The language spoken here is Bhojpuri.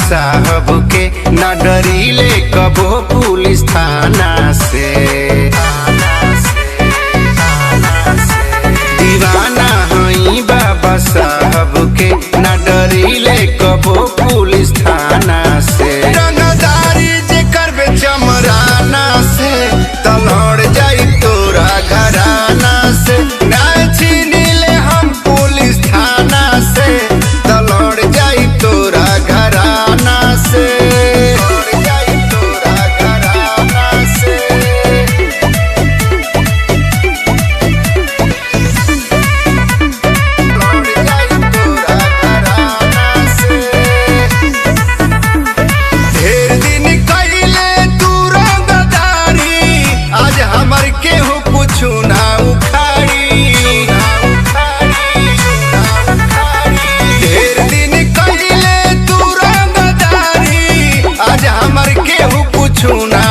साहब के, न डरीले कबो पुलिस थाना से। दीवाना हई बाबा साहब के, न डरीले कबो पुलिस थाना से। रंगदारी जे करबे चमराना से, तलड़ जाई तोरा घराना से। ना छीनिले हम पुलिस थाना से, तलड़ जाई तोरा घराना से। तलड़ जाई तोरा घराना से। ढेर दिन कइले तू रंगदारी, आज हमर केहू कुछु ना उखाड़ी। ढेर दिन कइले तू रंगदारी, आज हमर केहू कुछु ना